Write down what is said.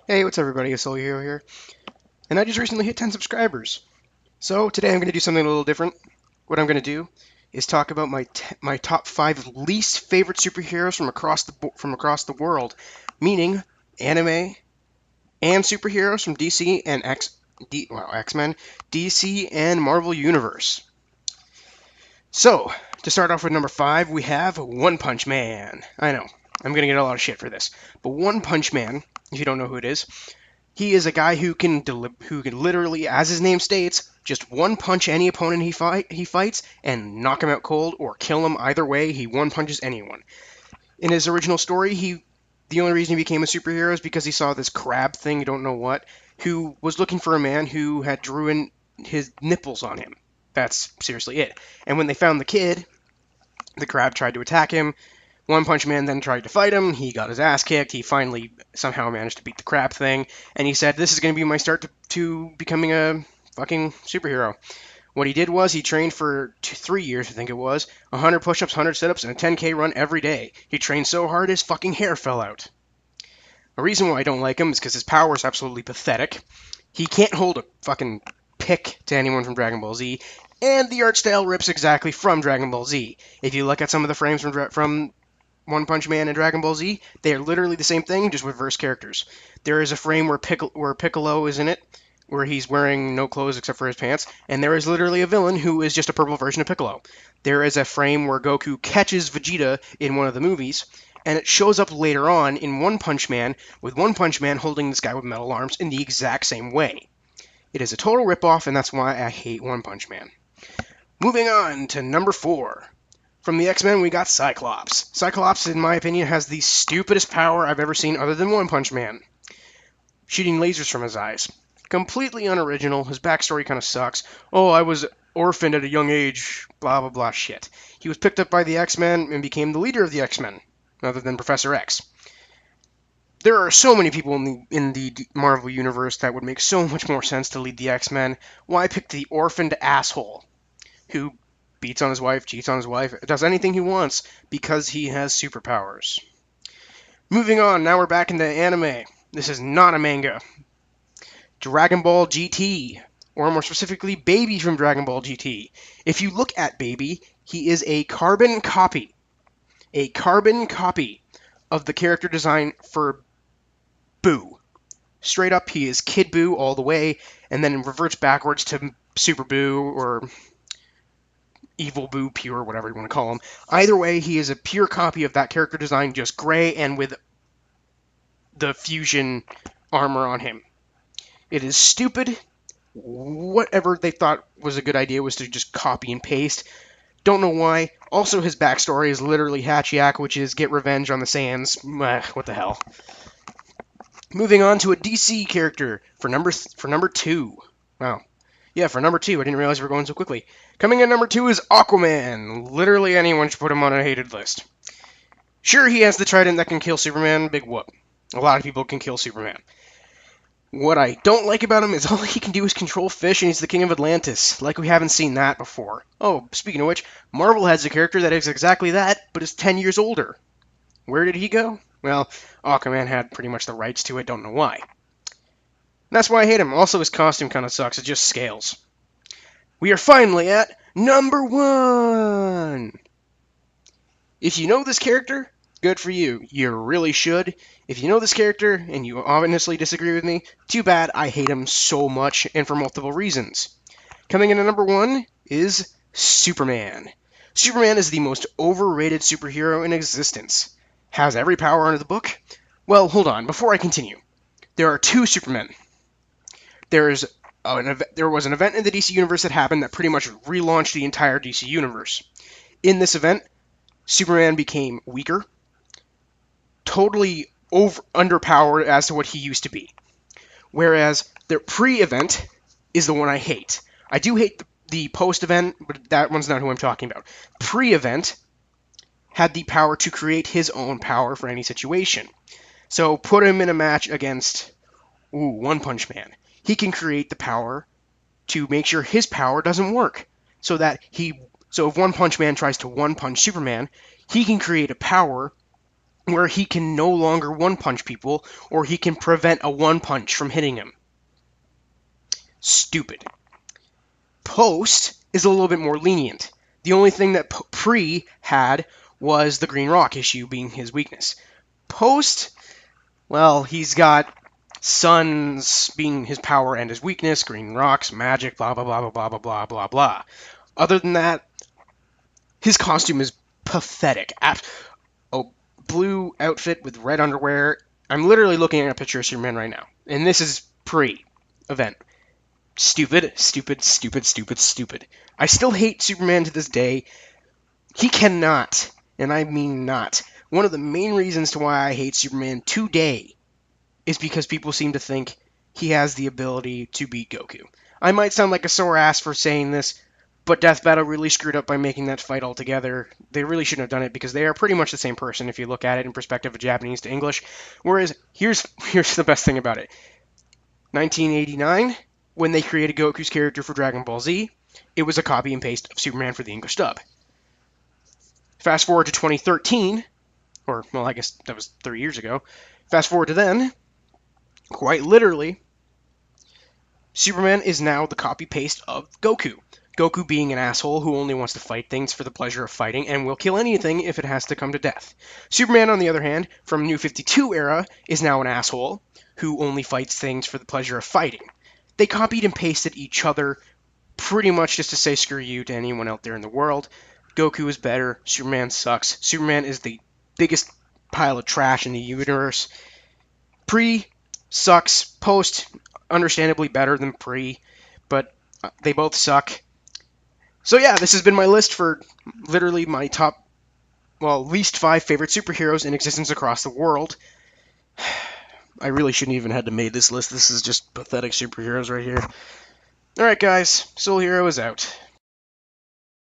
Hey, what's up, everybody? It's Soul Hero here, and I just recently hit 10 subscribers. So today I'm going to do something a little different. What I'm going to do is talk about my top 5 least favorite superheroes from across the world, meaning anime and superheroes from DC and X-Men, DC and Marvel Universe. So to start off with number 5, we have One Punch Man. I know I'm going to get a lot of shit for this, but One Punch Man, if you don't know who it is, he is a guy who can literally, as his name states, just one punch any opponent he fights and knock him out cold or kill him. Either way, he one punches anyone. In his original story, the only reason he became a superhero is because he saw this crab thing, you don't know what, who was looking for a man who had drew in his nipples on him. That's seriously it. And when they found the kid, the crab tried to attack him. One Punch Man then tried to fight him. He got his ass kicked. He finally somehow managed to beat the crab thing. And he said, "This is going to be my start to becoming a fucking superhero." What he did was he trained for 3 years, I think it was, 100 push-ups, 100 sit-ups, and a 10K run every day. He trained so hard his fucking hair fell out. A reason why I don't like him is because his power is absolutely pathetic. He can't hold a fucking pick to anyone from Dragon Ball Z, and the art style rips exactly from Dragon Ball Z. If you look at some of the frames from One Punch Man and Dragon Ball Z, they are literally the same thing, just with reverse characters. There is a frame where Piccolo is in it, where he's wearing no clothes except for his pants, and there is literally a villain who is just a purple version of Piccolo. There is a frame where Goku catches Vegeta in one of the movies, and it shows up later on in One Punch Man, with One Punch Man holding this guy with metal arms in the exact same way. It is a total ripoff, and that's why I hate One Punch Man. Moving on to number 4. From the X-Men, we got Cyclops. Cyclops, in my opinion, has the stupidest power I've ever seen other than One Punch Man. Shooting lasers from his eyes. Completely unoriginal. His backstory kind of sucks. Oh, I was orphaned at a young age. Blah, blah, blah shit. He was picked up by the X-Men and became the leader of the X-Men, other than Professor X. There are so many people in the Marvel Universe that would make so much more sense to lead the X-Men. Why pick the orphaned asshole who beats on his wife, cheats on his wife, does anything he wants because he has superpowers? Moving on, now we're back into anime. This is not a manga. Dragon Ball GT, or more specifically, Baby from Dragon Ball GT. If you look at Baby, he is a carbon copy of the character design for Boo. Straight up, he is Kid Boo all the way, and then reverts backwards to Super Boo, or Evil Boo, Pure, whatever you want to call him. Either way, he is a pure copy of that character design, just gray and with the fusion armor on him. It is stupid. Whatever they thought was a good idea was to just copy and paste. Don't know why. Also, his backstory is literally Hachiak, which is get revenge on the Saiyans. What the hell? Moving on to a DC character for number 2. Wow. Yeah, for number 2. I didn't realize we were going so quickly. Coming in number 2 is Aquaman. Literally anyone should put him on a hated list. Sure, he has the trident that can kill Superman. Big whoop. A lot of people can kill Superman. What I don't like about him is all he can do is control fish, and he's the king of Atlantis. Like we haven't seen that before. Oh, speaking of which, Marvel has a character that is exactly that, but is 10 years older. Where did he go? Well, Aquaman had pretty much the rights to it, don't know why. That's why I hate him. Also, his costume kind of sucks. It just scales. We are finally at number 1! If you know this character, good for you. You really should. If you know this character and you obviously disagree with me, too bad. I hate him so much, and for multiple reasons. Coming in at number 1 is Superman. Superman is the most overrated superhero in existence. Has every power under the book? Well, hold on. Before I continue, there are 2 Supermen. There was an event in the DC Universe that happened that pretty much relaunched the entire DC Universe. In this event, Superman became weaker, totally underpowered as to what he used to be. Whereas the pre-event is the one I hate. I do hate the post-event, but that one's not who I'm talking about. Pre-event had the power to create his own power for any situation. So put him in a match against One Punch Man. He can create the power to make sure his power doesn't work. So if One Punch Man tries to one punch Superman, he can create a power where he can no longer one-punch people, or he can prevent a one-punch from hitting him. Stupid. Post is a little bit more lenient. The only thing that Pre had was the green rock issue being his weakness. Post, well, he's got suns being his power and his weakness, green rocks, magic, blah, blah, blah, blah, blah, blah, blah, blah, blah. Other than that, his costume is pathetic. A blue outfit with red underwear. I'm literally looking at a picture of Superman right now. And this is pre-event. Stupid, stupid, stupid, stupid, stupid. I still hate Superman to this day. He cannot, and I mean not. One of the main reasons to why I hate Superman today is because people seem to think he has the ability to beat Goku. I might sound like a sore ass for saying this, but Death Battle really screwed up by making that fight altogether. They really shouldn't have done it because they are pretty much the same person if you look at it in perspective of Japanese to English. Whereas, here's the best thing about it. 1989, when they created Goku's character for Dragon Ball Z, it was a copy and paste of Superman for the English dub. Fast forward to 2013, or, well, I guess that was 3 years ago. Fast forward to then, quite literally, Superman is now the copy-paste of Goku. Goku being an asshole who only wants to fight things for the pleasure of fighting and will kill anything if it has to come to death. Superman, on the other hand, from New 52 era, is now an asshole who only fights things for the pleasure of fighting. They copied and pasted each other pretty much just to say screw you to anyone out there in the world. Goku is better. Superman sucks. Superman is the biggest pile of trash in the universe. Pre sucks. Post, understandably better than Pre, but they both suck. So yeah, this has been my list for literally my top, well, least 5 favorite superheroes in existence across the world. I really shouldn't even have made this list. This is just pathetic superheroes right here. Alright guys, Soul Hero is out.